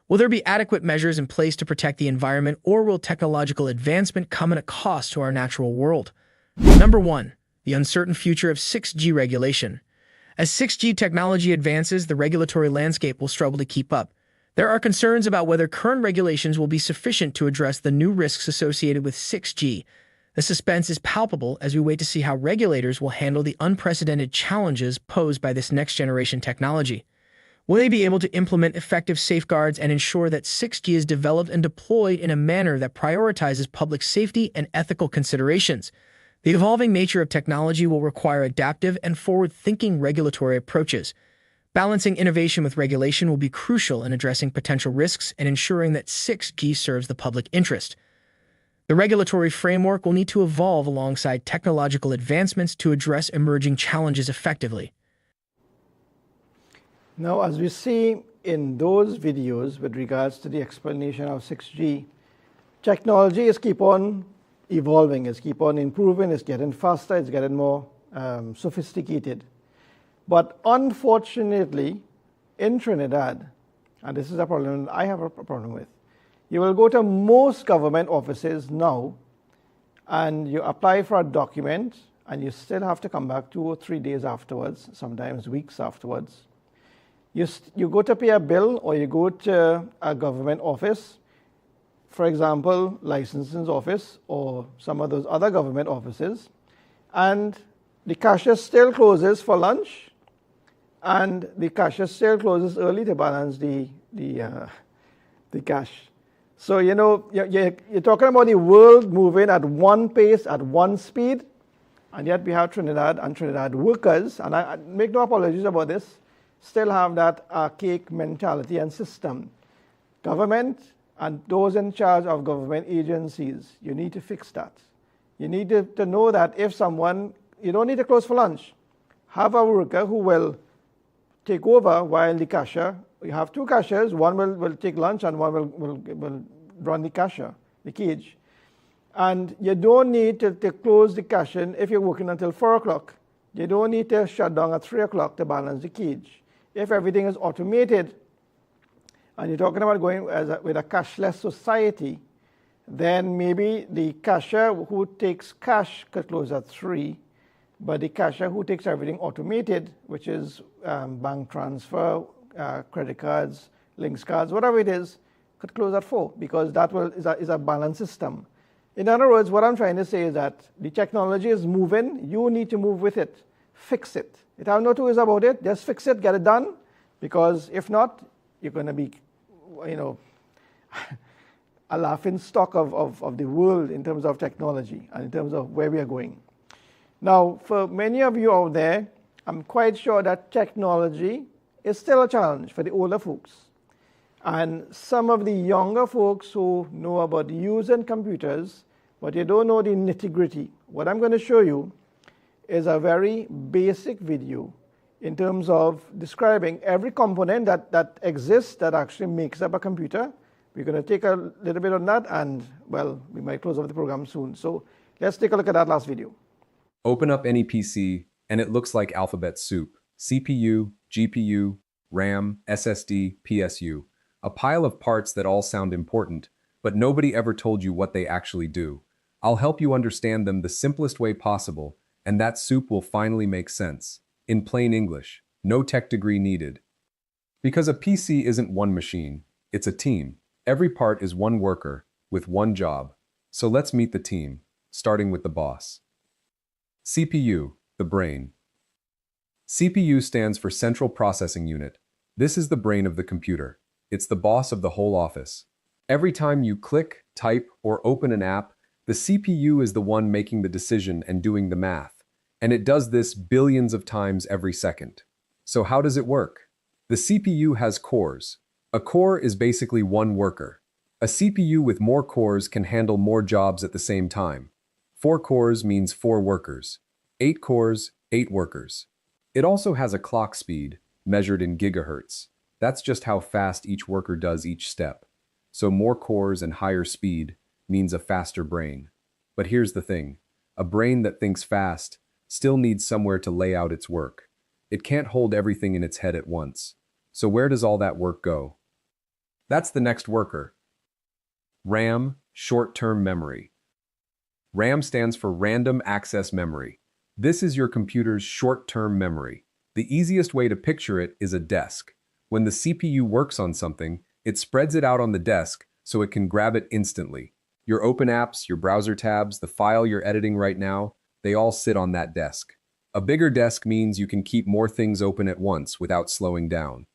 Will there be adequate measures in place to protect the environment, or will technological advancement come at a cost to our natural world? Number 1. The uncertain future of 6G regulation. As 6G technology advances, the regulatory landscape will struggle to keep up. There are concerns about whether current regulations will be sufficient to address the new risks associated with 6G. The suspense is palpable as we wait to see how regulators will handle the unprecedented challenges posed by this next-generation technology. Will they be able to implement effective safeguards and ensure that 6G is developed and deployed in a manner that prioritizes public safety and ethical considerations? The evolving nature of technology will require adaptive and forward-thinking regulatory approaches. Balancing innovation with regulation will be crucial in addressing potential risks and ensuring that 6G serves the public interest. The regulatory framework will need to evolve alongside technological advancements to address emerging challenges effectively. Now, as we see in those videos with regards to the explanation of 6G, technology is keep on evolving, it's keep on improving, it's getting faster, it's getting more sophisticated. But unfortunately, in Trinidad, and this is a problem I have a problem with, you will go to most government offices now and you apply for a document and you still have to come back 2 or 3 days afterwards, sometimes weeks afterwards. You go to pay a bill or you go to a government office, for example, licensing office or some of those other government offices, and the cashier still closes for lunch, and the cashier still closes early to balance the cash. So, you know, you're talking about the world moving at one pace, at one speed, and yet we have Trinidad and Trinidad workers, and I make no apologies about this, still have that archaic mentality and system. Government and those in charge of government agencies, you need to fix that. You need to know that if someone, you don't need to close for lunch. Have a worker who will take over while the cashier, you have 2 cashiers, one will take lunch and one will run the cashier, the cage. And you don't need to close the cashier if you're working until 4 o'clock. You don't need to shut down at 3 o'clock to balance the cage. If everything is automated, and you're talking about going with a cashless society, then maybe the cashier who takes cash could close at 3, but the cashier who takes everything automated, which is bank transfer, credit cards, links cards, whatever it is, could close at 4, because that is a balanced system. In other words, what I'm trying to say is that the technology is moving, you need to move with it, fix it. It have no two ways about it, just fix it, get it done, because if not, you're going to be, you know, a laughing stock of the world in terms of technology and in terms of where we are going. Now, for many of you out there, I'm quite sure that technology is still a challenge for the older folks. And some of the younger folks who know about using computers, but you don't know the nitty-gritty. What I'm going to show you is a very basic video in terms of describing every component that exists that actually makes up a computer. We're going to take a little bit on that, and, well, we might close off the program soon. So let's take a look at that last video. Open up any PC, and it looks like alphabet soup. CPU, GPU, RAM, SSD, PSU. A pile of parts that all sound important, but nobody ever told you what they actually do. I'll help you understand them the simplest way possible, and that soup will finally make sense. In plain English, no tech degree needed. Because a PC isn't one machine, it's a team. Every part is one worker, with one job. So let's meet the team, starting with the boss. CPU, the brain. CPU stands for Central Processing Unit. This is the brain of the computer. It's the boss of the whole office. Every time you click, type, or open an app, the CPU is the one making the decision and doing the math. And it does this billions of times every second. So how does it work? The CPU has cores. A core is basically one worker. A CPU with more cores can handle more jobs at the same time. 4 cores means 4 workers. 8 cores, 8 workers. It also has a clock speed, measured in gigahertz. That's just how fast each worker does each step. So more cores and higher speed means a faster brain. But here's the thing. A brain that thinks fast still needs somewhere to lay out its work. It can't hold everything in its head at once. So where does all that work go? That's the next worker. RAM, short-term memory. RAM stands for Random Access Memory. This is your computer's short-term memory. The easiest way to picture it is a desk. When the CPU works on something, It spreads it out on the desk so it can grab it instantly. Your open apps, your browser tabs, the file you're editing right now, they all sit on that desk. A bigger desk means you can keep more things open at once without slowing down.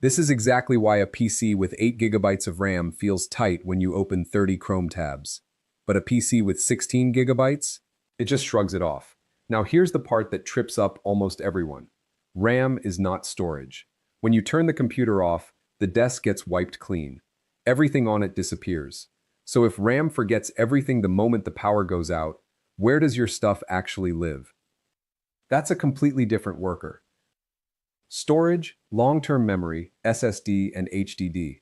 This is exactly why a PC with 8 GB of RAM feels tight when you open 30 Chrome tabs. But a PC with 16 GB, it just shrugs it off. Now here's the part that trips up almost everyone. RAM is not storage. When you turn the computer off, the desk gets wiped clean. Everything on it disappears. So if RAM forgets everything the moment the power goes out, where does your stuff actually live? That's a completely different worker. Storage, long-term memory, SSD, and HDD.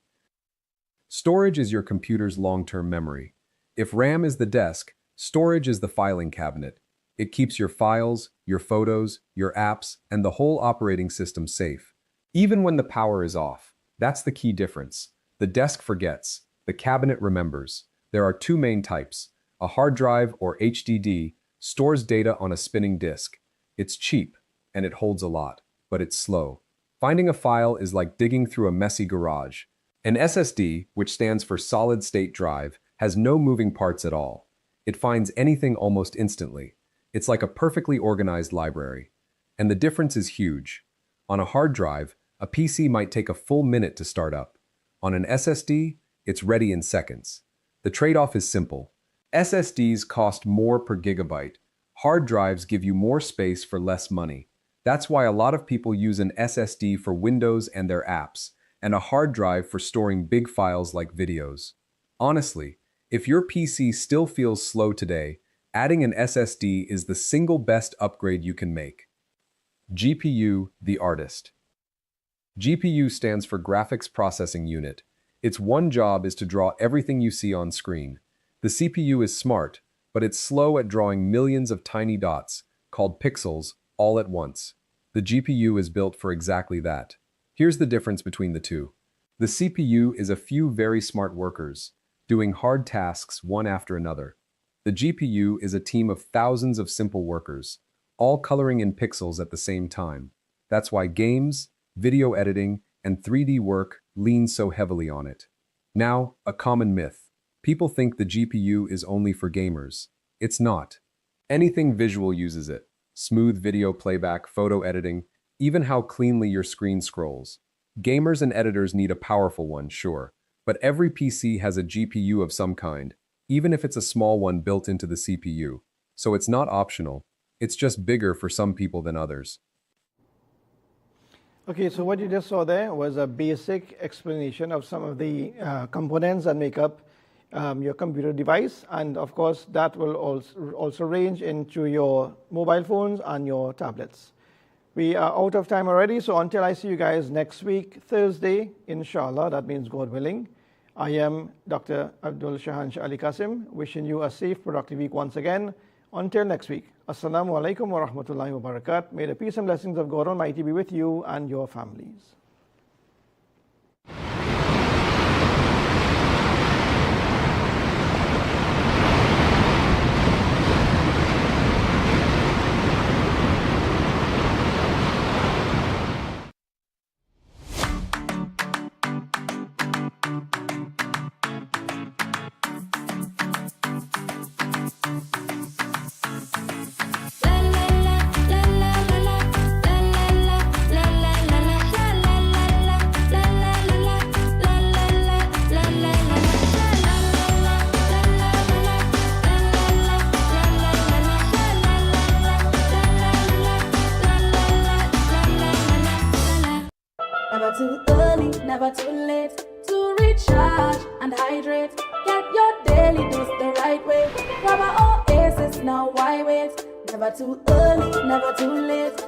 Storage is your computer's long-term memory. If RAM is the desk, storage is the filing cabinet. It keeps your files, your photos, your apps, and the whole operating system safe, even when the power is off. That's the key difference. The desk forgets, the cabinet remembers. There are two main types. A hard drive, or HDD, stores data on a spinning disk. It's cheap, and it holds a lot, but it's slow. Finding a file is like digging through a messy garage. An SSD, which stands for solid-state drive, has no moving parts at all. It finds anything almost instantly. It's like a perfectly organized library. And the difference is huge. On a hard drive, a PC might take a full minute to start up. On an SSD, it's ready in seconds. The trade-off is simple. SSDs cost more per gigabyte. Hard drives give you more space for less money. That's why a lot of people use an SSD for Windows and their apps, and a hard drive for storing big files like videos. Honestly, if your PC still feels slow today, adding an SSD is the single best upgrade you can make. GPU, the artist. GPU stands for Graphics Processing Unit. Its one job is to draw everything you see on screen. The CPU is smart, but it's slow at drawing millions of tiny dots, called pixels, all at once. The GPU is built for exactly that. Here's the difference between the two. The CPU is a few very smart workers, doing hard tasks one after another. The GPU is a team of thousands of simple workers, all coloring in pixels at the same time. That's why games, video editing, and 3D work lean so heavily on it. Now, a common myth. People think the GPU is only for gamers. It's not. Anything visual uses it. Smooth video playback, photo editing, even how cleanly your screen scrolls. Gamers and editors need a powerful one, sure, but every PC has a GPU of some kind, even if it's a small one built into the CPU. So it's not optional. It's just bigger for some people than others. Okay, so what you just saw there was a basic explanation of some of the components that make up your computer device, and of course that will also range into your mobile phones and your tablets. We are out of time already, so until I see you guys next week, Thursday, inshallah, that means God willing, I am Dr. Abdul Shahan Shah Ali Qasim, wishing you a safe, productive week once again. Until next week, Assalamu alaikum wa rahmatullahi wa barakatuh. May the peace and blessings of God Almighty be with you and your families. Never too early, never too late to recharge and hydrate. Get your daily dose the right way. Grab our oasis, now why wait? Never too early, never too late